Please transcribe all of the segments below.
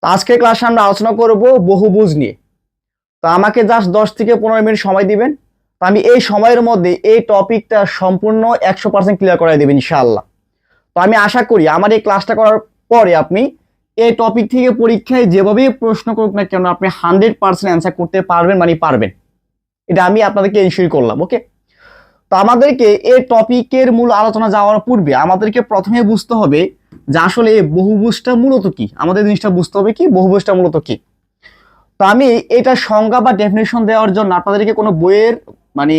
তো আজকের ক্লাসে আমরা আলোচনা করব বহুভুজ নিয়ে। তো আমাকে জাস্ট 10 থেকে 15 মিনিট সময় দিবেন। তো আমি এই সময়ের মধ্যে এই টপিকটা সম্পূর্ণ 100% ক্লিয়ার করে দেব ইনশাআল্লাহ। তো আমি আশা করি আমার এই ক্লাসটা করার পরে আপনি এই টপিক থেকে পরীক্ষায় যেভাবেই প্রশ্ন করুক না কেন আপনি 100% অ্যান্সার করতে পারবেন, মানে পারবেন। এটা আমি আপনাদেরকে এনশিওর করলাম। ওকে, তো আমাদেরকে এই টপিকের মূল আলোচনা যাওয়ার পূর্বে আমাদেরকে প্রথমে বুঝতে হবে যে আসলে বহুভুজটা মূলত কি। আমাদের জিনিসটা বুঝতে হবে কি বহুভুজটা মূলত কি। তো আমি এটা সংজ্ঞা বা ডেফিনেশন দেওয়ার জন্য আপনাদেরকে কোনো বইয়ের মানে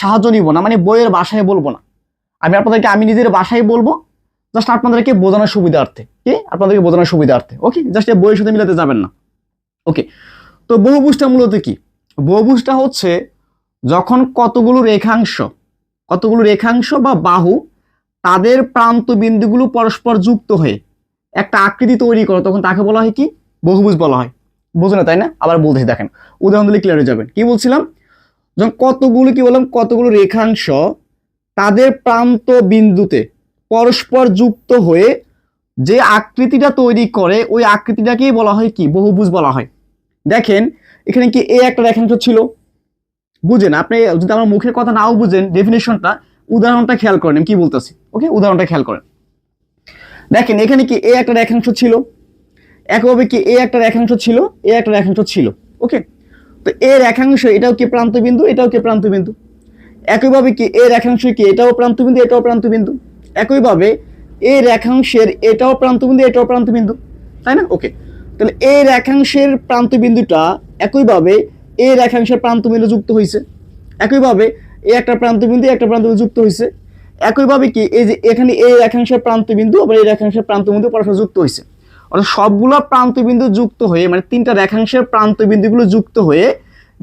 সাহায্য নিব না, মানে বইয়ের ভাষায় বলবো না। আমি নিজের ভাষায় বলবো, জাস্ট আপনাদেরকে বোঝানোর সুবিধার্থে। কি আপনাদেরকে বোঝানোর সুবিধার্থে। ওকে, জাস্ট বইয়ের সাথে মিলাতে যাবেন না। ওকে, তো বহুভুজটা মূলত কি? বহুভুজটা হচ্ছে যখন কতগুলো রেখাংশ বা বাহু তাদের প্রান্ত বিন্দুগুলো পরস্পর যুক্ত হয়ে একটা আকৃতি তৈরি করে, তখন তাকে বলা হয় কি? বহুভুজ বলা হয়। বুঝো না তাই না? আবার বলতেছি, দেখেন উদাহরণ দিলে ক্লিয়ার হয়ে যাবেন। কি বলছিলাম? যখন কতগুলো রেখাংশ তাদের প্রান্ত বিন্দুতে পরস্পর যুক্ত হয়ে যে আকৃতিটা তৈরি করে ওই আকৃতিটাকেই বলা হয় কি? বহুভুজ বলা হয়। দেখেন এখানে কি এ একটা রেখাংশ ছিল, বুঝেন? আপনি যদি আমার মুখের কথা নাও বুঝেন ডেফিনেশনটা, উদাহরণটা খেয়াল করেন আমি কি বলতেছি। ওকে, উদাহরণটা খেয়াল করেন। দেখেন এখানে কি এ একটা রেখাংশ ছিল, একইভাবে কি এ একটা রেখাংশ ছিল। ওকে, তো এ রেখাংশ এটাও কি প্রান্তবিন্দু, এটাও কি প্রান্তবিন্দু। একইভাবে কি এ রেখাংশ কি এটাও প্রান্তবিন্দু, এটাও প্রান্তবিন্দু। একইভাবে এ রেখাংশের এটাও প্রান্তবিন্দু, এটাও প্রান্তবিন্দু, তাই না? ওকে, তাহলে এই রেখাংশের প্রান্তবিন্দুটা একইভাবে এই রেখাংশের প্রান্তবিন্দু যুক্ত হয়েছে। একইভাবে এই একটা প্রান্তবিন্দু যুক্ত হয়েছে। একইভাবে কি এই যে এখানে এই রেখাংশের প্রান্তবিন্দু আবার এই রেখাংশের প্রান্তবিন্দু পরস্পর যুক্ত হয়েছে। অর্থাৎ সবগুলো প্রান্তবিন্দু যুক্ত হয়ে, মানে তিনটা রেখাংশের প্রান্তবিন্দুগুলো যুক্ত হয়ে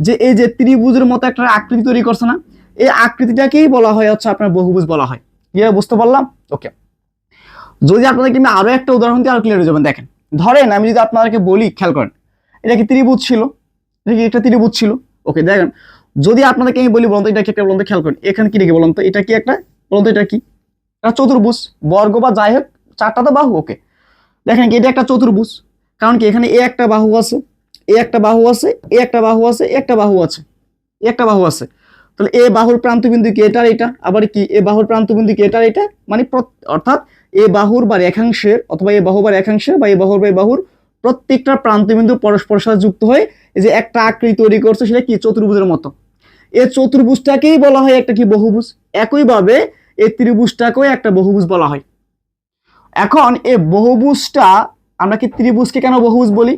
যে এই যে ত্রিভুজের মতো একটা আকৃতি তৈরি করছে না, এই আকৃতিটাকেই বলা হয় হচ্ছে আপনার বহুভুজ বলা হয়। ক্লিয়ার বুঝতে পারলাম? ওকে, যদি আপনাদেরকে আমি আরো একটা উদাহরণ দিয়ে আরো ক্লিয়ার হয়ে যাবেন। দেখেন ধরেন আমি যদি আপনাদেরকে বলি, খেয়াল করেন, এটা কি ত্রিভুজ ছিল? এটা কি একটা ত্রিভুজ ছিল? ওকে, দেখেন যদি আপনাদেরকে আমি বলি বলতো এটা কি একটা, বলতো খেয়াল করেন এখানে কি রেখে বলুন তো এটা কি একটা, বলতো এটা কি? এটা চতুর্ভুজ, বর্গ বা যাই হোক, চারটা তো বাহু। ওকে, দেখেন কি এটা একটা চতুর্ভুজ, কারণ কি এখানে এ একটা বাহু আছে, এ একটা বাহু আছে, এ একটা বাহু আছে, এ একটা বাহু আছে, এ একটা বাহু আছে। তাহলে এ বাহুর প্রান্তবিন্দু কি এটা এটা, আবার কি এ বাহুর প্রান্তবিন্দু কি এটা এটা, মানে অর্থাৎ এ বাহুর বা রেখাংশের অথবা এ বাহু বা রেখাংশের বা এ বাহুর বা এ বাহুর প্রত্যেকটা প্রান্তবিন্দু পরস্পরের সাথে যুক্ত হয়ে এই যে একটা আকৃতি তৈরি করছে, সেটা কি চতুর্ভুজের মতো। এই চতুর্ভুজটাকেই বলা হয় একটা কি? বহুভুজ। একইভাবে এই ত্রিভুজটাকেও একটা বহুভুজ বলা হয়। এখন এই বহুভুজটা আমরা কি ত্রিভুজকে কেন বহুভুজ বলি?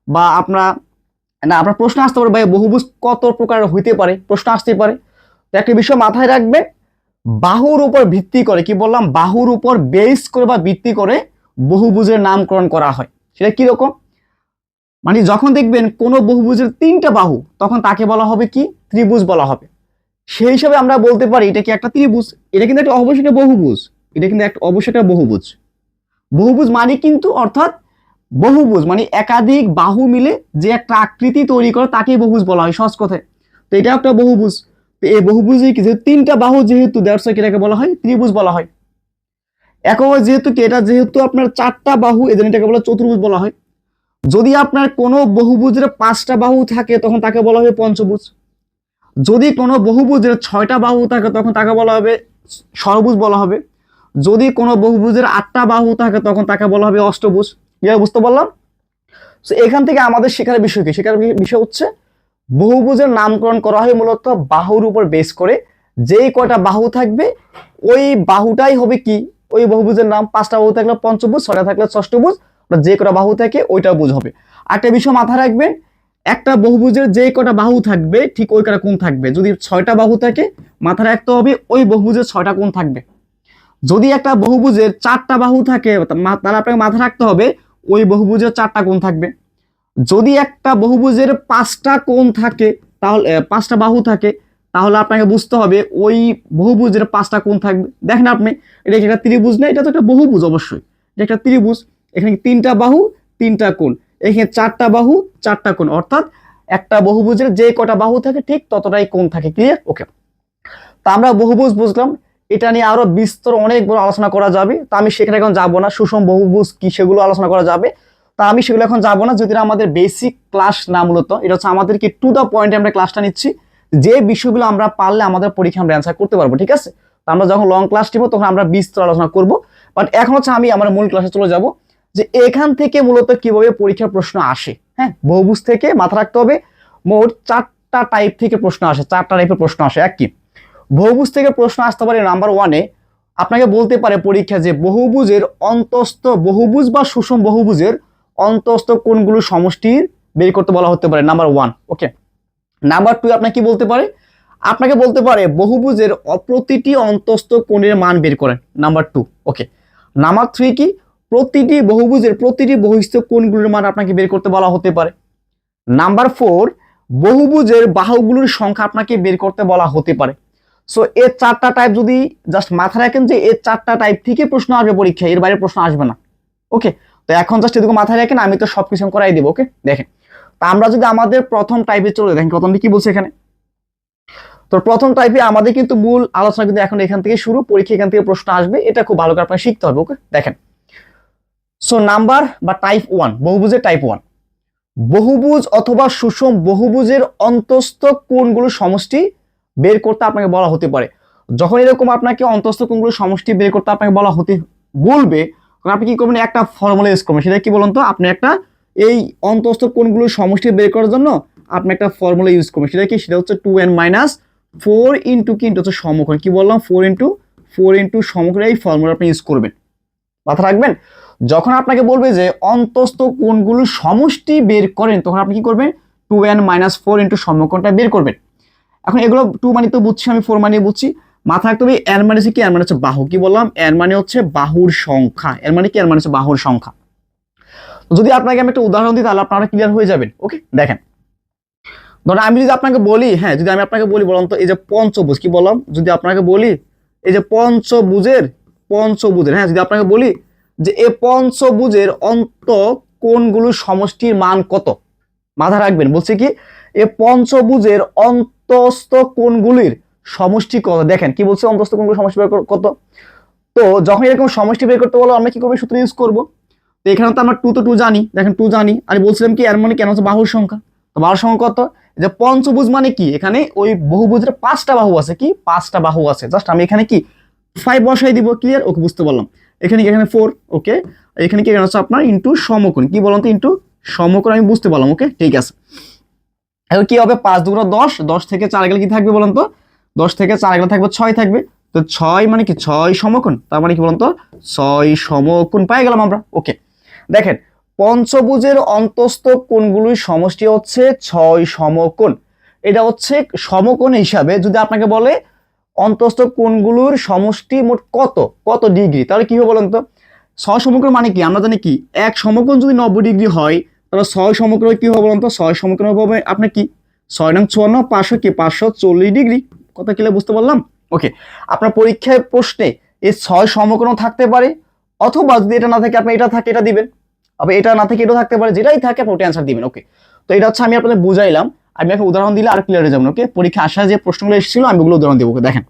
বা আপনার প্রশ্ন আসতে পারে ভাই বহুভুজ কত প্রকার হইতে পারে, প্রশ্ন আসতে পারে। তো একটা বিষয় মাথায় রাখবে, বাহুর উপর ভিত্তি করে, কি বললাম, বাহুর উপর বেস করে বা ভিত্তি করে বহুভুজের নামকরণ করা হয়। সেটা কি রকম? মানে যখন দেখবেন কোন বহুভুজের তিনটা বাহু, তখন তাকে বলা হবে কি? ত্রিভুজ বলা হবে। সেই হিসাবে আমরা বলতে পারি এটা কি একটা ত্রিভুজ, এটা কিন্তু একটা অবশ্যই একটা বহুভুজ, এটা কিন্তু একটা অবশ্যই একটা বহুভুজ। বহুভুজ মানে কিন্তু অর্থাৎ বহুভুজ মানে একাধিক বাহু মিলে যে একটা আকৃতি তৈরি করে তাকেই বহুভুজ বলা হয় সহজ কথায়। তো এটা একটা বহুভুজ। তো এই বহুভুজে কি তিনটা বাহু যেহেতু, দ্যাটস ওয়াই এটাকে বলা হয় ত্রিভুজ বলা হয়। একইভাবে যেহেতু আপনার চারটা বাহু, এজন্য এটাকে বলা চতুর্ভুজ বলা হয়। যদি আপনার কোনো বহুভুজের পাঁচটা বাহু থাকে তখন তাকে বলা হবে পঞ্চভুজ। যদি কোনো বহুভুজের ছয়টা বাহু থাকে তখন তাকে বলা হবে ষড়ভুজ বলা হবে। যদি কোনো বহুভুজের আটটা বাহু থাকে তখন তাকে বলা হবে অষ্টভুজ। ক্লিয়ার বুঝতে পারলাম? তো এখান থেকে আমাদের শেখার বিষয় কি? শেখার বিষয় হচ্ছে বহুভুজের নামকরণ করা হয় মূলত বাহুর উপর বেস করে। যেই কয়টা বাহু থাকবে ওই বাহুটাই হবে কি? ওই বহুভুজের নাম। পাঁচটা বাহু থাকলে পঞ্চভুজ, ছয়টা থাকলে ষষ্ঠভুজ, যে কটা বাহু থাকে ওইটা বুঝ হবে। একটা বিষয় মাথায় রাখবেন, একটা বহুভুজের যে কটা বাহু থাকবে ঠিক ওই কটা কোণ থাকবে। যদি ছয়টা বাহু থাকে মাথায় রাখতে হবে ওই বহুভুজের ছয়টা কোণ থাকবে। যদি একটা বহুভুজের চারটা বাহু থাকে তাহলে আপনাকে মাথায় রাখতে হবে ওই বহুভুজের চারটা কোণ থাকবে। যদি একটা বহুভুজের পাঁচটা কোণ থাকে, তাহলে পাঁচটা বাহু থাকে, তাহলে আপনাকে বুঝতে হবে ওই বহুভুজের পাঁচটা কোণ থাকবে। দেখেন আপনি, এটা একটা ত্রিভুজ না, এটা তো একটা বহুভুজ অবশ্যই। এটা একটা ত্রিভুজ, এখানে তিনটা বাহু তিনটা কোণ, এখানে চারটা বাহু চারটা কোণ, অর্থাৎ একটা বহুভুজের যে কটা বাহু থাকে ঠিক ততটাই কোণ থাকে। ক্লিয়ার? ওকে, তা আমরা বহুভুজ বুঝলাম। এটা নিয়ে আরো বিস্তর অনেক বড় আলোচনা করা যাবে, তা আমি সেখানে এখন যাবো না। সুষম বহুভুজ কি সেগুলো আলোচনা করা যাবে। তা আমি সেগুলো এখন যাবো না, যদি আমাদের বেসিক ক্লাস না, মূলত এটা হচ্ছে আমাদেরকে টু দ্য পয়েন্টে আমরা ক্লাসটা নিচ্ছি, যে বিষয়গুলো আমরা পারলে আমাদের পরীক্ষা আমরা অ্যান্সার করতে পারবো, ঠিক আছে। তো আমরা যখন লং ক্লাস নিব তখন আমরা বিস্তর আলোচনা করব, বাট এখন হচ্ছে আমি আমার মূল ক্লাসে চলে যাব, যে এখান থেকে মূলত কিভাবে পরীক্ষার প্রশ্ন আসে। হ্যাঁ, বহুভুজ থেকে মাথা রাখতে হবে মোট 4টা টাইপ থেকে প্রশ্ন আসে, 4টা টাইপের প্রশ্ন আসে। এক কি, বহুভুজ থেকে প্রশ্ন আসতে পারে নাম্বার 1-এ আপনাকে বলতে পারে পরীক্ষা যে বহুভুজের অন্তস্থ বহুভুজ বা সুষম বহুভুজের অন্তস্থ কোণগুলো সমষ্টির বের করতে বলা হতে পারে, নাম্বার 1। ওকে, নাম্বার 2 আপনাকে কি বলতে পারে, আপনাকে বলতে পারে বহুভুজের প্রতিটি অন্তস্থ কোণের মান বের করেন, নাম্বার 2। ওকে, নাম্বার 3 কি, প্রতিটি বহুভুজের প্রতিটি বহিস্থ কোণগুলোর মান আপনাকে বের করতে বলা হতে পারে। নাম্বার 4, বহুভুজের বাহুগুলোর সংখ্যা আপনাকে বের করতে বলা হতে পারে। সো এই 4টা টাইপ যদি জাস্ট মাথায় রাখেন যে এই 4টা টাইপ থেকে প্রশ্ন আসবে পরীক্ষায়, এর বাইরে প্রশ্ন আসবে না। ওকে, তো এখন জাস্ট এটুকু মাথায় রাখেন, আমি তো সবকিছু করাই দেবো। ওকে, দেখেন, তা আমরা যদি আমাদের প্রথম টাইপে চলে দেখেন, প্রথমটি কি বলছে এখানে। তো প্রথম টাইপে আমাদের কিন্তু মূল আলোচনা কিন্তু এখন এখান থেকে শুরু, পরীক্ষা এখান থেকে প্রশ্ন আসবে, এটা খুব ভালো করে আপনাকে শিখতে হবে। ওকে, দেখেন, সো নাম্বার বা টাইপ 1, বহুভুজের টাইপ 1, বহুভুজ অথবা সুষম বহুভুজের অন্তস্থ কোণগুলোর সমষ্টি বের করতে আপনাকে বলা হতে পারে। যখন এরকম আপনাকে অন্তস্থ কোণগুলোর সমষ্টি বের করতে আপনাকে বলা হতে বলবে, তখন আপনি কি করবেন, একটা ফর্মুলা ইউজ করবেন। সেটা কি বলুন তো, আপনি একটা এই অন্তস্থ কোণগুলোর সমষ্টি বের করার জন্য আপনি একটা ফর্মুলা ইউজ করবেন। সেটা কি, সেটা হচ্ছে 2n - 4 ইন্টু কি ইন্টু হচ্ছে সমকোণ, কি বললাম, 4 ইন্টু সমকোণ, এই ফর্মুলা আপনি ইউজ করবেন, মাথা রাখবেন। যখন আপনাকে বলবে যে অন্তস্থ কোণগুলোর সমষ্টি বের করেন, তখন আপনি কি করবেন, 2n - 4 ইন্টু সমকোণটা বের করবেন। এখন এগুলো 2 মানে তো বুঝছি, আমি 4 মানে বুঝছি, মাথা রাখতে হবে n মানে কি, n মানে হচ্ছে বাহু, কি বললাম, n মানে হচ্ছে বাহুর সংখ্যা, n মানে কি, n মানে হচ্ছে বাহুর সংখ্যা। যদি আপনাকে আমি একটা উদাহরণ দিই তাহলে আপনারা ক্লিয়ার হয়ে যাবেন। ওকে, দেখেন, ধরুন আমি যদি আপনাকে বলি, হ্যাঁ, যদি আমি আপনাকে বলি, বলুন তো এই যে পঞ্চভুজ, কি বললাম, যদি আপনাকে বলি এই যে পঞ্চভুজের, হ্যাঁ, যদি আপনাকে বলি যে এই পঞ্চভুজের অন্ত কোণগুলোর সমষ্টির মান কত, মাথা রাখবেন, বলছে কি এই পঞ্চভুজের অন্তস্থ কোণগুলির সমষ্টি কত। দেখেন কি বলছে, অন্তস্থ কোণগুলোর সমষ্টি বের কত। তো যখন এরকম সমষ্টি বের করতে বলো, আমরা কি করবো, সূত্র ইউজ করবো। তো এখানে তো আমরা 2 জানি, দেখেন 2 জানি, আর বলছিলাম কি এর মানে কেন হচ্ছে বাহুর সংখ্যা। তো বাহুর সংখ্যা কত, যে পঞ্চভুজ মানে কি, এখানে ওই বহুভুজের 5টা বাহু আছে, কি 5টা বাহু আছে, জাস্ট আমি এখানে কি 5 বসাই দিব, ক্লিয়ার। ওকে, বুঝতে পারলাম। এখানে 4, ওকে, এখানে কি হচ্ছে আপনার ইন্টু সমকোণ, কি বলুন তো, ইন্টু সমকোণ, আমি বুঝতে পারলাম। ওকে, ঠিক আছে। এখন কি হবে, 5 × 10, 10 থেকে 4 গেলে কি থাকবে বলুন তো, 10 থেকে 4 গেলে থাকবে 6 থাকবে। তো 6 মানে কি 6 সমকোণ, তার মানে কি বলুন তো 6 সমকোণ পাই গেলাম আমরা। ওকে, দেখেন, পঞ্চভুজের অন্তস্থ কোণগুলোর সমষ্টি হচ্ছে 6 সমকোণ। এটা হচ্ছে সমকোণ হিসাবে যদি আপনাকে বলে অন্তস্থ কোণগুলোর সমষ্টি মোট কত কত ডিগ্রি, তাহলে কি হবে বলুন তো, 6 সমকোণ মানে কি, আমরা জানি কি এক সমকোণ যদি 90 ডিগ্রি হয়, তাহলে 6 সমকোণ কি হবে বলুন তো, 6 সমকোণ হবে আপনার কি 6 নং 54, 500 কি 540 ডিগ্রি। কথা ক্লিয়ার, বুঝতে পারলাম। ওকে, আপনার পরীক্ষায় প্রশ্নে এই 6 সমকোণও থাকতে পারে, অথবা যদি এটা না থাকে আপনি এটা থাকে এটা দিবেন, আবার এটা না থাকে এটাও থাকতে পারে, যেটাই থাকে আপনি ওটা অ্যান্সার দিবেন। ওকে, তো এটা হচ্ছে আমি আপনাদের বুঝাইলাম, আমি একটা উদাহরণ দিলে আর ক্লিয়ার হয়ে যাবেন। ওকে, পরীক্ষা আসা যে প্রশ্নগুলো এসেছিল আমি ওগুলো উদাহরণ দেবো। দেখেন,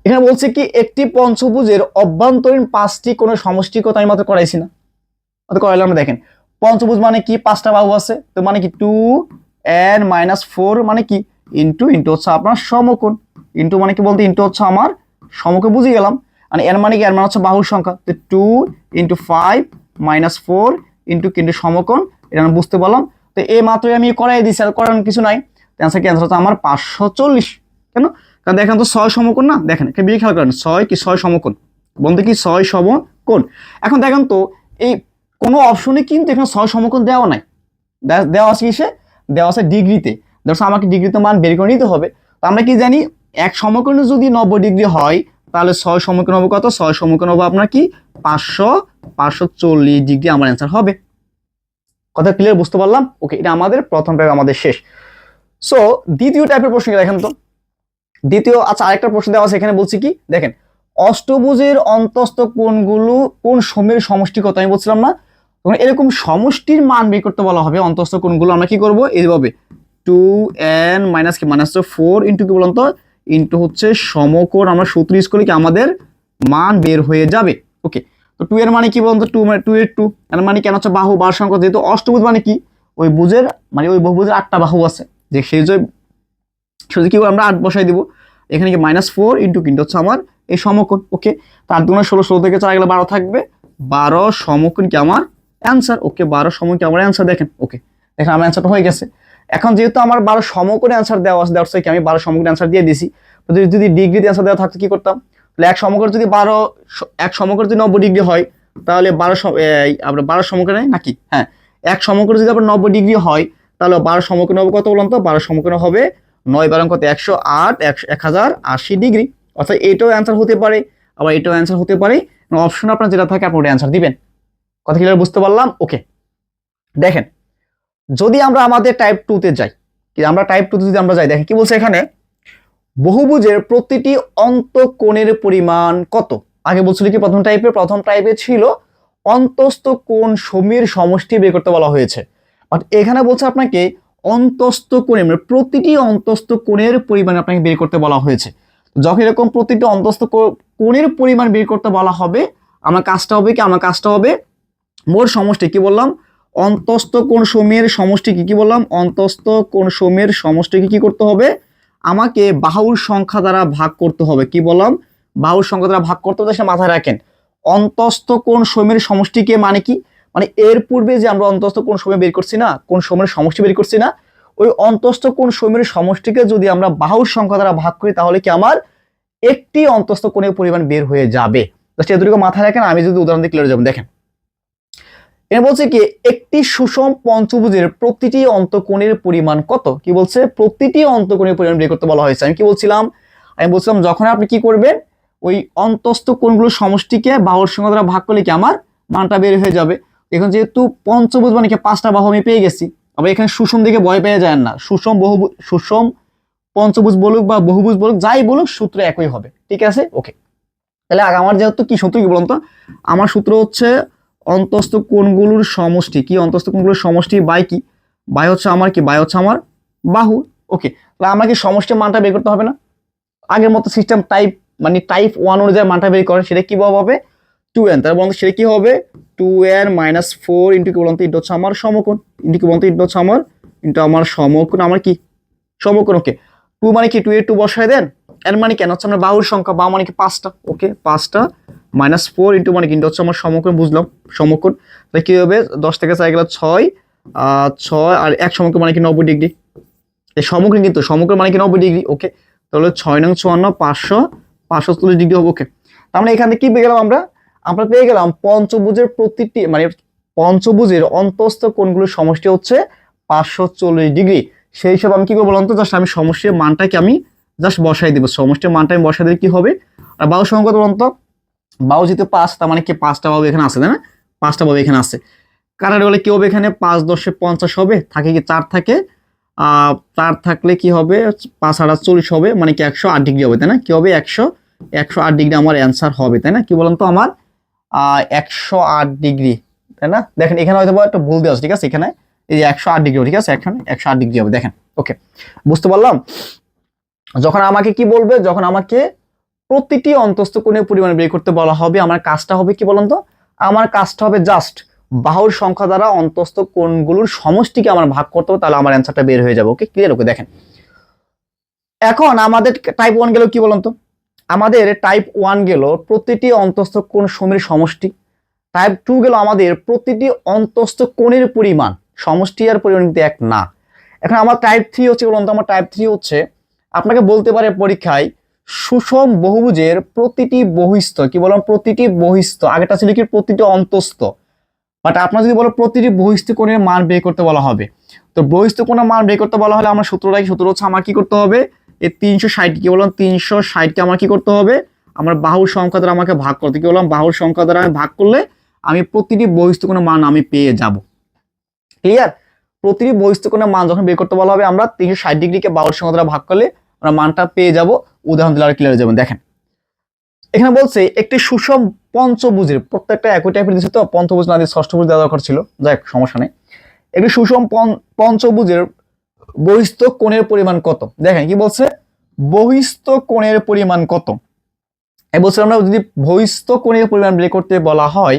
এখানে বলছে কি একটি পঞ্চভুজের অভ্যন্তরীণ 5টি কোণের সমষ্টি কত, আমি মাত্র করাইছি না, অত করাইলাম না। দেখেন, পঞ্চভুজ মানে কি 5টা বাহু আছে, তো মানে কি 2n - 4 মানে কি ইন্টু ইন্টু হচ্ছে আপনার সমকোণ, ইন্টু মানে কি বলতে ইন্টু হচ্ছে আমার সমকোণ, বুঝে গেলাম। মানে n মানে কি, n মানে হচ্ছে বাহুর সংখ্যা, তো 2 × 5 - 4 ইন্টু কিন্তু সমকোণ, এটা আমি বুঝতে পারলাম। তো এই মাত্রই আমি করাই দিচ্ছি, আর করার কিছু নাই। অ্যান্সার কি, অ্যান্সার হচ্ছে আমার 540। কেন, কারণ দেখেন তো 6 সমকোণ না, দেখেন একটা বিয়ে খেয়াল করেন, 6 সমকোণ, বলতে কি 6 সমকোণ। এখন দেখেন তো এই কোনো অপশনে কিন্তু এখানে 6 সমকোণ দেওয়া নাই, দেওয়া আছে কিসে, দেওয়া আছে ডিগ্রিতে। দেখো আমাকে ডিগ্রিতে মান বের করে নিতে হবে। তো আমরা কি জানি, এক সমকোণে যদি 90 ডিগ্রি হয়, তাহলে 6 সমকোণ হবে কত, 6 সমকোণ হবে আপনার কি 540 ডিগ্রি, আমার অ্যান্সার হবে। কথা ক্লিয়ার, বুঝতে পারলাম। ওকে, এটা আমাদের প্রথম টাইপ, আমাদের শেষ। সো দ্বিতীয় টাইপের প্রশ্ন দেখেন তো, দ্বিতীয়, আচ্ছা আরেকটা প্রশ্ন দেওয়া আছে এখানে, বলছি কি দেখেন, অষ্টভুজের অন্তস্থ কোণগুলো কোন সময়ের সমষ্টি কত, আমি বলছিলাম না, তখন এরকম সমষ্টির মান বের করতে বলা হবে অন্তস্থ কোণগুলো, আমরা কি করব, এইভাবে 2n - কি -4 ইন্টু কি বলুন তো, ইন্টু হচ্ছে সমকোণ, আমরা সূত্র ইউজ করি কি আমাদের মান বের হয়ে যাবে। ওকে, তো তো 2 এর মানে কি বলতো, 2 মানে 2 এর 2 এর মানে কেন হচ্ছে বাহু, বাহুর সংখ্যা, যেহেতু অষ্টভুজ মানে কি ওই ভুজের মানে ওই বহুভুজের 8টা বাহু আছে, যে সেই যে শুধু কি আমরা 8 বসাই দিব, এখানে কি -4 ইন্টু কিন্তু হচ্ছে আমার এই সমকোণ। ওকে, তার 2 গুণে 16, 16 থেকে 4 গেলে 12 থাকবে, 12 সমকোণ কি আমার অ্যান্সার। ওকে, 12 সমকোণ কি আমার অ্যান্সার। দেখেন ওকে, দেখেন আমার অ্যান্সারটা হয়ে গেছে। এখন যেহেতু আমার 12 সমকোণে অ্যান্সার দেওয়া আছে, দ্যাটস কি আমি 12 সমকোণে অ্যান্সার দিয়ে দিছি। তো যদি ডিগ্রিতে অ্যান্সার দেওয়া থাকতো কি করতাম, তাহলে এক সমকোণ যদি 12, এক সমকোণ যদি 90 ডিগ্রি হয়, তাহলে 12 আমরা 12 সমকোণে নাকি, হ্যাঁ, এক সমকোণ যদি আবার 90 ডিগ্রি হয়, তাহলে 12 সমকোণ হবে কত বলুন তো, 12 সমকোণ হবে 9 12 কত, 108, 1080 ডিগ্রি। অর্থাৎ এটাও অ্যান্সার হতে পারে, আবার এটাও অ্যান্সার হতে পারে। অপশন আপনার যেটা থাকে আপনি ওটা অ্যান্সার দিবেন। কথা ক্লিয়ার, বুঝতে পারলাম? ওকে, দেখেন যদি আমরা আমাদের টাইপ 2 তে যাই, কি আমরা টাইপ 2 তে যদি আমরা যাই, দেখেন কি বলছে এখানে, বহুভুজের প্রতিটি অন্তঃকোণের পরিমাণ কত। আগে বলছিল কি প্রথম টাইপে ছিল অন্তস্থ কোণ সমূহের সমষ্টি বের করতে বলা হয়েছে, বাট এখানে বলছে আপনাকে অন্তস্থ কোণের মানে প্রতিটি অন্তস্থ কোণের পরিমাণ আপনাকে বের করতে বলা হয়েছে। যখন এরকম প্রতিটি অন্তস্থ কোণের পরিমাণ বের করতে বলা হবে, আমার কাজটা হবে কি, আমার কাজটা হবে মোট সমষ্টি কি বললাম, অন্তস্থ কোণ সমূহের সমষ্টি কি বললাম, অন্তস্থ কোণ সমূহের সমষ্টিকে কি করতে হবে, আমাকে বাহুর সংখ্যা দ্বারা ভাগ করতে হবে। কি বললাম, বাহুর সংখ্যা দ্বারা ভাগ করতে হবে, সেটা মাথায় রাখেন। অন্তস্থ কোণ সমূহের সমষ্টিকে মানে কি, মানে এর পূর্বে যে আমরা অন্তস্থ কোণ সমূহ বের করছি না, কোণ সমূহের সমষ্টি বের করছি না, ওই অন্তস্থ কোণ সমূহের সমষ্টিকে যদি আমরা বাহুর সংখ্যা দ্বারা ভাগ করি, তাহলে কি আমার একটি অন্তস্থ কোণের পরিমাণ বের হয়ে যাবে। জাস্ট এতটুকু মাথায় রাখেন, আমি যদি উদাহরণ দিয়ে ক্লিয়ার যাবেন। দেখেন এটা বলছে কি, একটি সুষম পঞ্চভুজের প্রতিটি অন্তঃকোণের পরিমাণ কত। কি বলছে, প্রতিটি অন্তঃকোণের পরিমাণ বের করতে বলা হয়েছে। আমি কি বলছিলাম, আমি বলছিলাম যখন আপনি কি করবেন, ওই অন্তস্থ কোণগুলোর সমষ্টিকে বাহুর সংখ্যা দ্বারা ভাগ করলে কি আমার মানটা বের হয়ে যাবে। এখন যেহেতু পঞ্চভুজ মানে কি 5টা বাহু আমি পেয়ে গেছি, আবার এখানে সুষম দিকে ভয় পেয়ে যায় না, সুষম পঞ্চভুজ বলুক বা বহুভুজ বলুক, যাই বলুক সূত্র একই হবে। ঠিক আছে, ওকে। তাহলে আমার যেহেতু কি সূত্র, কি বলুন তো, আমার সূত্র হচ্ছে অন্তস্থ কোণগুলোর সমষ্টি, কি অন্তস্থ কোণগুলোর সমষ্টি বাই কি, বাই হচ্ছে আমার কি, বাই হচ্ছে আমার বাহু। ওকে, তাহলে আমার কি সমষ্টির মানটা বের করতে হবে না, আগের মতো সিস্টেম টাইপ মানে টাইপ 1 অনুযায়ী মানটা বের করে, সেটা কি হবে 2n, তার বলতে সেটা কি হবে 2n - 4 ইন্টু কি বলতো, এটা হচ্ছে আমার সমকোণ, ইন্টু কি বলতো, এটা হচ্ছে আমার ইন্টু আমার সমকোণ, আমার কি সমকোণ। ওকে, 2 মানে কি 2 এর 2 বসায় দেন, এর মানে কেন হচ্ছে আমরা বাহুর সংখ্যা, বাহু মানে কি 5টা। ওকে, 5টা -4 ইন্টু মানে কিন্তু হচ্ছে আমার সমকোণ, বুঝলাম সমকোণ। তাহলে কি হবে 10 থেকে 4 গেলে 6, 6 আর 1 সমকোণ মানে কি 90 ডিগ্রি, এই সমকোণ কিন্তু সমকোণ মানে কি 90 ডিগ্রি। ওকে, তাহলে 6 নং 54 540 ডিগ্রি হবে। ওকে, তার মানে এখানে কি পেয়ে গেলাম আমরা পেয়ে গেলাম পঞ্চভুজের প্রতিটি মানে পঞ্চভুজের অন্তস্থ কোণগুলোর সমষ্টি হচ্ছে 540 ডিগ্রি। সেই হিসাবে আমি কি করবো বলতো, জাস্ট আমি সমষ্টির মানটাকে আমি জাস্ট বসাই দিব, সমষ্টির মানটা আমি বসাই দিলে কি হবে, আর বাহু সংখ্যা বলতো, বাহু যেহেতু 5, তার মানে কি 5টা বাহু এখানে আছে, তাই না, 5টা বাহু এখানে আছে। কারণ বলে কি হবে, এখানে 5 10 50 হবে, থাকে কি 4 থাকে, 4 থাকলে কি হবে 5 আর 40 হবে, মানে কি 108 ডিগ্রি হবে, তাই না, কি হবে 108 ডিগ্রি আমার অ্যান্সার হবে, তাই না। কি বলেন তো, আমার 108 ডিগ্রি, তাই না। দেখেন এখানে হয়তো একটা ভুল দেওয়া আছে, ঠিক আছে, এখানে এই যে 108 ডিগ্রি, ঠিক আছে, এখানে 108 ডিগ্রি হবে। দেখেন ওকে, বুঝতে পারলাম। যখন আমাকে কি বলবে, যখন আমাকে প্রতিটি অন্তস্থ কোণের পরিমাণ বের করতে বলা হবে, আমার কাজটা হবে কি বলুন তো, আমার কাজটা হবে জাস্ট বাহুর সংখ্যা দ্বারা অন্তস্থ কোণগুলোর সমষ্টিকে আমার ভাগ করতে হবে, তাহলে আমার অ্যান্সারটা বের হয়ে যাবে। ওকে, ক্লিয়ার। ওকে, দেখেন এখন আমাদের টাইপ 1 গেল কি বলুন তো, আমাদের টাইপ 1 গেল প্রতিটি অন্তস্থ কোণ সমূহের সমষ্টি, টাইপ 2 গেল আমাদের প্রতিটি অন্তস্থ কোণের পরিমাণ, সমষ্টি আর পরিমাণ কিন্তু এক না। এখন আমার টাইপ 3 হচ্ছে বলুন তো, আমার টাইপ 3 হচ্ছে আপনাকে বলতে পারে পরীক্ষায় সুষম বহুভুজের প্রতিটি বহিস্থ, কি বললাম প্রতিটি বহিস্থ, আগেটা ছিল কি প্রতিটি অন্তস্থ, বাট আপনার যদি বলো প্রতিটি বহিস্থ কোণের মান বের করতে বলা হবে, তো বহিস্থ কোণের মান বের করতে বলা হলে আমার সূত্র হচ্ছে আমার কি করতে হবে, এই 360 কি বললাম 360 কে আমার কি করতে হবে, আমার বাহুর সংখ্যা দ্বারা আমাকে ভাগ করতে, কি বললাম বাহুর সংখ্যা দ্বারা আমি ভাগ করলে আমি প্রতিটি বহিস্থ কোণের মান আমি পেয়ে যাব। ক্লিয়ার, প্রতিটি বহিস্থ কোণের মান যখন বের করতে বলা হবে, আমরা 360 ডিগ্রিকে বাহুর সংখ্যা দ্বারা ভাগ করলে আমরা মানটা পেয়ে যাব। উদাহরণ দিলে আর ক্লিয়ার হয়ে যাবেন। দেখেন এখানে বলছে একটি সুষম পঞ্চভুজের, প্রত্যেকটা একই টাইপের দিচ্ছে তো, পঞ্চভুজ না দিয়ে ষষ্ঠভুজ দেওয়া দরকার ছিল, যাই সমস্যা নেই। একটি সুষম পঞ্চভুজের বহিস্থ কোণের পরিমাণ কত। দেখেন কি বলছে, বহিস্থ কোণের পরিমাণ কত, এই বলছিলাম না, যদি বহিস্থ কোণের পরিমাণ বের করতে বলা হয়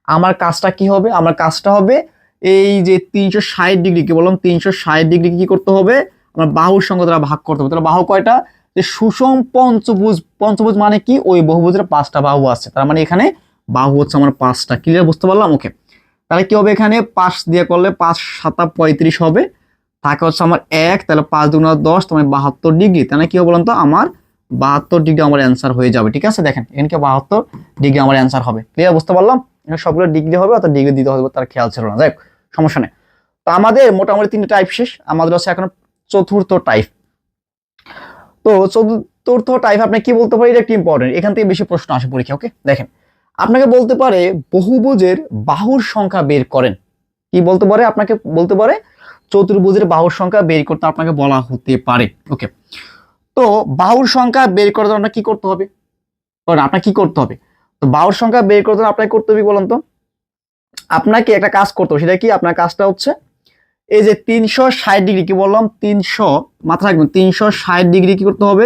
আমার কাজটা কি হবে, আমার কাজটা হবে এই যে 360 ডিগ্রি কি বললাম, 360 ডিগ্রি কি করতে হবে, আমার বাহুর সংখ্যা দ্বারা ভাগ করতে হবে। তাহলে বাহু কয়টা, যে সুষম পঞ্চভুজ, পঞ্চভুজ মানে কি, ওই বহুভুজের 5টা বাহু আছে, তার মানে এখানে বাহু হচ্ছে আমার 5টা। ক্লিয়ার, বুঝতে পারলাম? ওকে, তাহলে কি হবে, এখানে 5 দিয়ে করলে 5 7 35 হবে, থাকে হচ্ছে আমার 1, তাহলে 5 2 10, তোমার 72 ডিগ্রি। তাহলে কি হবে বলুন তো, আমার 72 ডিগ্রি আমার অ্যান্সার হয়ে যাবে। ঠিক আছে, দেখেন এখানে 72 ডিগ্রি আমার অ্যান্সার হবে। ক্লিয়ার, বুঝতে পারলাম? এখানে সবগুলো ডিগ্রি হবে, অর্থাৎ ডিগ্রি দিতে হবে, তার খেয়াল ছিল না, যাই হোক সমস্যা নেই। তো আমাদের মোটামুটি 3টে টাইপ শেষ, আমাদের আছে এখন চতুর্থ টাইপ। তো চতুর্থ টাইপ আপনি কি বলতে পারি, এটা একটি ইম্পর্টেন্ট, এখান থেকে বেশি প্রশ্ন আসে পরীক্ষা। ওকে, দেখেন আপনাকে বলতে পারে বহুভুজের বাহুর সংখ্যা বের করেন। কি বলতে পারে, আপনাকে বলতে পারে চতুর্ভুজের বাহুর সংখ্যা বের করতে আপনাকে বলা হতে পারে। ওকে, তো বাহুর সংখ্যা বের করার জন্য আপনার কি করতে হবে, আপনার কি করতে হবে, তো বাহুর সংখ্যা বের করার জন্য আপনাকে করতে হবে বলুন তো, আপনাকে একটা কাজ করতে হবে। সেটা কি, আপনার কাজটা হচ্ছে এই যে 360 ডিগ্রি, কি বললাম 300, মাথা রাখবেন 360 ডিগ্রি কি করতে হবে,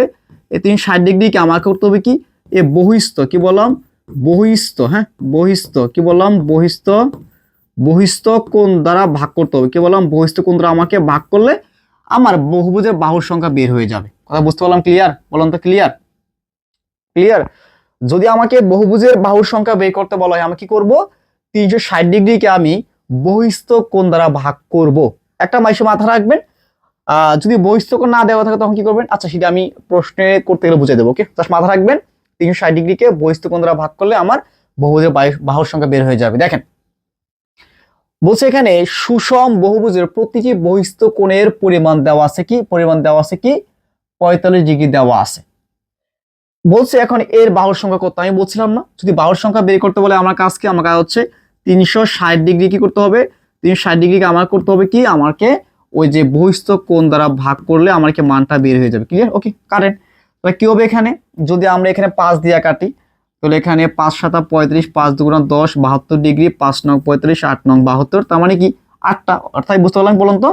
এই 360 ডিগ্রি কি আমাকে করতে হবে কি, এ বহিস্থ, কি বললাম বহিস্থ, হ্যাঁ বহিস্থ, কি বললাম বহিস্থ, বহিস্থ কোণ দ্বারা ভাগ করতে হবে। কি বললাম, বহিস্থ কোণ দ্বারা আমাকে ভাগ করলে আমার বহুভুজের বাহুর সংখ্যা বের হয়ে যাবে। কথা বুঝতে পারলাম? ক্লিয়ার, বললাম তো ক্লিয়ার? ক্লিয়ার। যদি আমাকে বহুভুজের বাহুর সংখ্যা বের করতে বলা হয়, আমি কি করব, 360 ডিগ্রিকে আমি বহিস্থ কোণ দ্বারা ভাগ করব। একটা মাইশে মাথা রাখবেন, যদি বহিস্থ কোণ না দেওয়া থাকে তখন কি করবেন, আচ্ছা সেটা আমি প্রশ্নে করতে গেলে বুঝিয়ে দেবো। ওকে, জাস্ট মাথা রাখবেন 360 ডিগ্রিকে বহিস্থ কোণ দ্বারা ভাগ করলে আমার বহুভুজের বাহুর সংখ্যা বের হয়ে যাবে। দেখেন বলছে এখানে সুষম বহুভুজের প্রতিটি বহিস্থ কোণের পরিমাণ দেওয়া আছে, কি পরিমাণ দেওয়া আছে, কি 45 ডিগ্রি দেওয়া আছে। বলছে এখন এর বাহুর সংখ্যা কত, আমি বলছিলাম না যদি বাহুর সংখ্যা বের করতে বলে আমার কাজ কি, আমার কাজ হচ্ছে 360 ডিগ্রি কি করতে হবে, 360 ডিগ্রিকে আমার করতে হবে কি, আমাকে ওই যে বহিস্থ কোণ দ্বারা ভাগ করলে আমাকে মানটা বের হয়ে যাবে। ক্লিয়ার? ওকে, কারেন্ট। তাহলে কি হবে এখানে, যদি আমরা এখানে 5 দিয়ে কাটি, তাহলে এখানে 5 7 35, 5 2 10, 72 ডিগ্রি, 5 9 35, 8 9 72, তার মানে কি 8টা। অর্থাৎ বুঝতে পারলাম বলুন তো,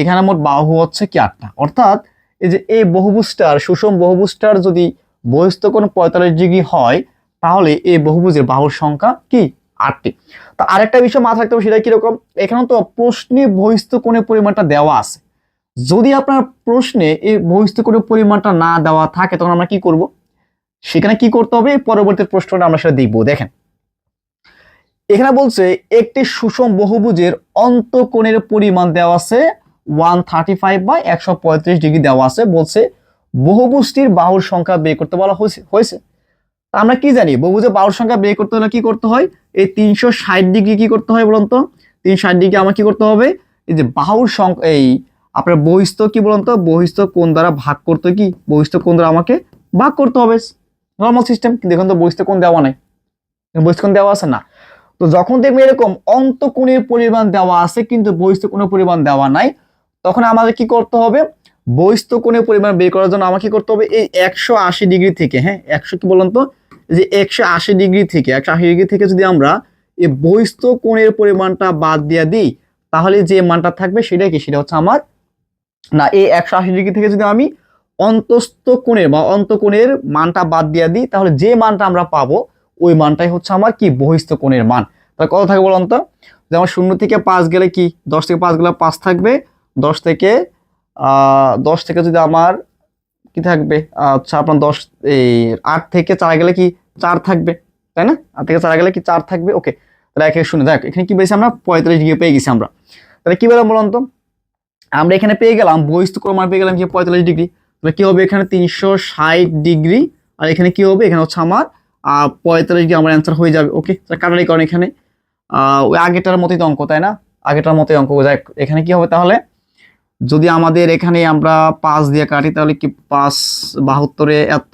এখানে মোট বাহু হচ্ছে কি 8টা। অর্থাৎ এই যে এই বহুভুজটার, সুষম বহুভুজটার যদি বহিস্থ কোণ 45 ডিগ্রি হয়, তাহলে এই বহুভুজের বাহুর সংখ্যা কি 8টি। তো আরেকটা বিষয় মাথায় রাখতে হবে, সেটা কিরকম, এখানে তো প্রশ্নে বহিস্থ কোণের পরিমাণটা দেওয়া আছে। যদি আপনার প্রশ্নে এই বহিস্থ কোণের পরিমাণটা না দেওয়া থাকে, তখন আমরা কি করব, সেখানে কি করতে হবে, পরবর্তী প্রশ্নটা আমরা সেটা দেখবো। দেখেন এখানে বলছে একটি সুষম বহুভুজের অন্তঃকোণের পরিমাণ দেওয়া আছে 135/135 ডিগ্রি দেওয়া আছে। বলছে বহুভুজটির বাহুর সংখ্যা বের করতে বলা হয়েছে। আমরা কি জানি, বহুভুজের বাহুর সংখ্যা বের করতে হলে কি করতে হয়, এই 360 ডিগ্রি কি করতে হয় বলুন তো, 360 ডিগ্রি আমার কি করতে হবে, এই যে বাহুর সংখ্যা, এই আপনার বহিস্থ কি বলুন তো, বহিস্থ কোণ দ্বারা ভাগ করতে, কি বহিস্থ কোণ দ্বারা আমাকে ভাগ করতে হবে, নর্মাল সিস্টেম। কিন্তু এখন তো বহিস্থ কোণ দেওয়া নাই, বহিস্থ কোণ দেওয়া আছে না। তো যখন দেখবে এরকম অন্তঃকোণের পরিমাণ দেওয়া আছে কিন্তু বহিস্থ কোণের পরিমাণ দেওয়া নাই, তখন আমাদের কি করতে হবে, বহিস্থ কোণের পরিমাণ বের করার জন্য আমাকে কি করতে হবে, এই 180 ডিগ্রি থেকে, হ্যাঁ 100 কি বলুন তো, যে 180 ডিগ্রি থেকে, 180 ডিগ্রি থেকে যদি আমরা এই বহিস্থ কোণের পরিমাণটা বাদ দিয়ে দিই, তাহলে যে মানটা থাকবে সেটা কি, সেটা হচ্ছে আমার, না এই 180 ডিগ্রি থেকে যদি আমি অন্তস্থ কোণের বা অন্তঃকোণের মানটা বাদ দিয়ে দিই, তাহলে যে মানটা আমরা পাবো ওই মানটাই হচ্ছে আমার কি বহিস্থ কোণের মান। তাহলে কত থাকবে বলুন তো, যেমন 0 থেকে 5 গেলে কি, 10 থেকে 5 গেলে 5 থাকবে, 10 থেকে 10 থেকে যদি আমার কি থাকবে, আচ্ছা আপনার 10, এই 8 থেকে 4 গেলে কি 4 থাকবে, তাই না, 8 থেকে 4 গেলে কি 4 থাকবে। ওকে, তাহলে 1 0, দেখ এখানে কি পেয়েছি আমরা, 45 ডিগ্রি পেয়ে গেছি আমরা। তাহলে কি বললাম বলুন তো, আমরা এখানে পেয়ে গেলাম বহিস্থ কোণ মান পেয়ে গেলাম কি 45 ডিগ্রি। তাহলে কি হবে, এখানে 360 ডিগ্রি, আর এখানে কি হবে, এখানে হচ্ছে আমার 45 ডিগ্রি আমার অ্যান্সার হয়ে যাবে। ওকে, কাটারি কারণ এখানে ওই আগেটার মতোই তো অঙ্ক, তাই না, আগেটার মতোই অঙ্ক। যাই এখানে কি হবে তাহলে, যদি আমাদের এখানে আমরা 5 দিয়ে কাটি, তাহলে কি 5 72 এত,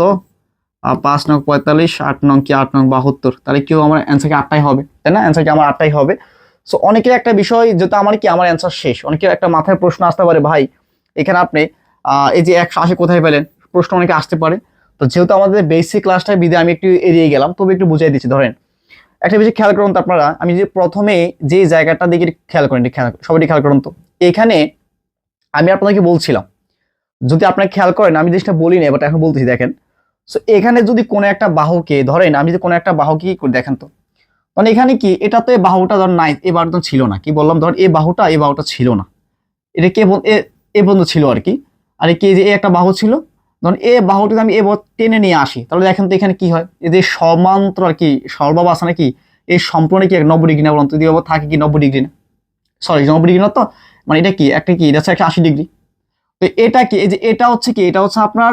5 9 45, 8 9 কি 8 9 72, তাহলে কি আমার অ্যান্সার কি 8টাই হবে, তাই না, অ্যান্সার কি আমার 8টাই হবে। সো অনেকের একটা বিষয়, যেটা আমার কি আমার অ্যান্সার শেষ, অনেকের একটা মাথায় প্রশ্ন আসতে পারে, ভাই এখানে আপনি এই যে 180 কোথায় পেলেন, প্রশ্ন অনেকে আসতে পারে। তো যেহেতু আমাদের বেসিক ক্লাসটা বিদে আমি একটু এড়িয়ে গেলাম, তবে একটু বুঝাই দিচ্ছি। ধরেন একটা বিষয় খেয়াল করুন তো আপনারা, আমি যে প্রথমে যে জায়গাটা দিকে খেয়াল করেন, সবাই খেয়াল করুন তো, এখানে আমি আপনাদেরকে বলছিলাম, যদি আপনারা খেয়াল করেন আমি জিনিসটা বলি না, এবার এখন বলতেছি, দেখেন সো এখানে যদি কোনো একটা বাহুকে ধরেন, আমি যদি কোনো একটা বাহুকে কি করে দেখেন তো, মানে এখানে কি এটা তো এই বাহুটা ধর নাই, এই বাহুটা ছিল না, কি বললাম ধর এই বাহুটা ছিল না, এটা কে এ পর্যন্ত ছিল আর কি। আর কি যে একটা বাহু ছিল, ধরুন এ বাহুটি আমি এ টেনে নিয়ে আসি, তাহলে দেখেন তো এখানে কি হয়, এই যে সমান্তর আর কি সর্বাব আছে নাকি, এই সম্পূর্ণ কি 90 ডিগ্রি না বলুন, যদি থাকে কি 90 ডিগ্রি না, সরি 90 ডিগ্রি না তো, মানে এটা কি একটা কি এটা হচ্ছে একটা 80 ডিগ্রি। তো এটা কি, এই যে এটা হচ্ছে কি, এটা হচ্ছে আপনার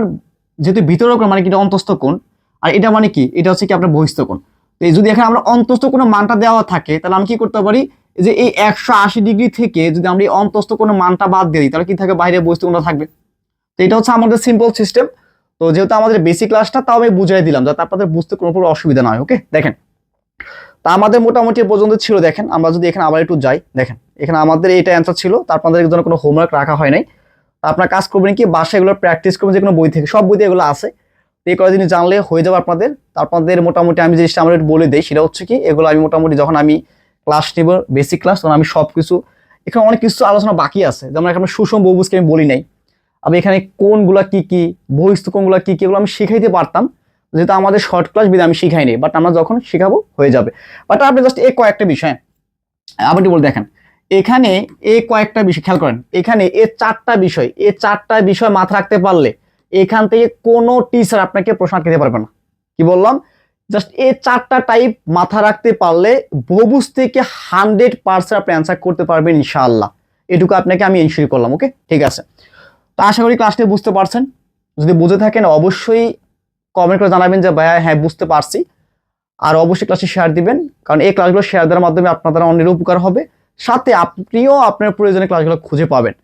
যেহেতু ভিতরের কোণ মানে কি এটা অন্তস্থ কোণ, আর এটা মানে কি এটা হচ্ছে কি আপনার বহিস্থ কোণ। তো এই যদি এখানে আমরা অন্তস্থ কোণের মানটা দেওয়া থাকে, তাহলে আমি কি করতে পারি, যে এই 180 ডিগ্রি থেকে যদি আমরা এই অন্তস্থ কোণের মানটা বাদ দিয়ে দিই, তাহলে কি থাকে, বাইরে বহিস্থ কোণটা থাকবে। তো এটা হচ্ছে আমাদের সিম্পল সিস্টেম। তো যেহেতু আমাদের বেসিক ক্লাসটা, তাও আমি বুঝাই দিলাম যাতে আপনাদের বুঝতে কোনো অসুবিধা না হয়। ওকে, দেখেন তা আমাদের মোটামুটি পর্যন্ত ছিল। দেখেন আমরা যদি এখানে আবার একটু যাই, দেখেন এখানে আমাদের এইটা অ্যান্সার ছিল, তার আপনাদের জন্য কোনো হোমওয়ার্ক রাখা হয় নাই। আপনার কাজ করবেন কি, বাসায় এগুলো প্র্যাকটিস করবেন, যে কোনো বই থেকে, সব বইতে এগুলো আছে। তো এই কয়েক জিনিস জানলে হয়ে যাবে আপনাদের। আপনাদের মোটামুটি আমি জিনিসটা আমরা একটু বলে দিই, সেটা হচ্ছে কি, এগুলো আমি মোটামুটি যখন আমি ক্লাস নেব বেসিক ক্লাস, তখন আমি সব কিছু, এখানে অনেক কিছু আলোচনা বাকি আছে, যেমন এখানে সুষম বহুভুজকে আমি বলি নাই, আমি এখানে কোনগুলা কি কি, বহিস্থ কোনগুলা কি কি, এগুলো আমি শিখাইতে পারতাম, যেহেতু আমাদের শর্ট ক্লাস বিধে আমি শিখাইনি, বাট আমরা যখন শিখাবো হয়ে যাবে। বাট আপনি জাস্ট এই কয়েকটা বিষয় আবার বলে দেখেন, এখানে এই কয়েকটা বিষয় খেয়াল করেন, এখানে এই চারটা বিষয় মাথা রাখতে পারলে এখান থেকে কোনো টিচার আপনাকে প্রশ্ন আটকাতে পারবে না। কি বললাম, জাস্ট এই চারটা টাইপ মাথা রাখতে পারলে বহুভুজ থেকে 100% আপনি অ্যান্সার করতে পারবেন ইনশাআল্লাহ। এটুকু আপনাকে আমি ইনশিওর করলাম। ওকে, ঠিক আছে। তো আশা করি ক্লাসটি বুঝতে পারছেন। যদি বুঝে থাকেন অবশ্যই কমেন্ট করে জানাবেন যে ভাইয়া হ্যাঁ বুঝতে পারছি। আর অবশ্যই ক্লাসটি শেয়ার দিবেন, কারণ এই ক্লাসগুলো শেয়ার দেওয়ার মাধ্যমে আপনাদের অনেক উপকার হবে, সাথে আপনিও আপনার প্রয়োজনীয় ক্লাসগুলো খুঁজে পাবেন।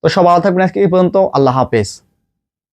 তো সব ভালো থাকবেন, আজকে এই পর্যন্ত। আল্লাহ হাফেজ।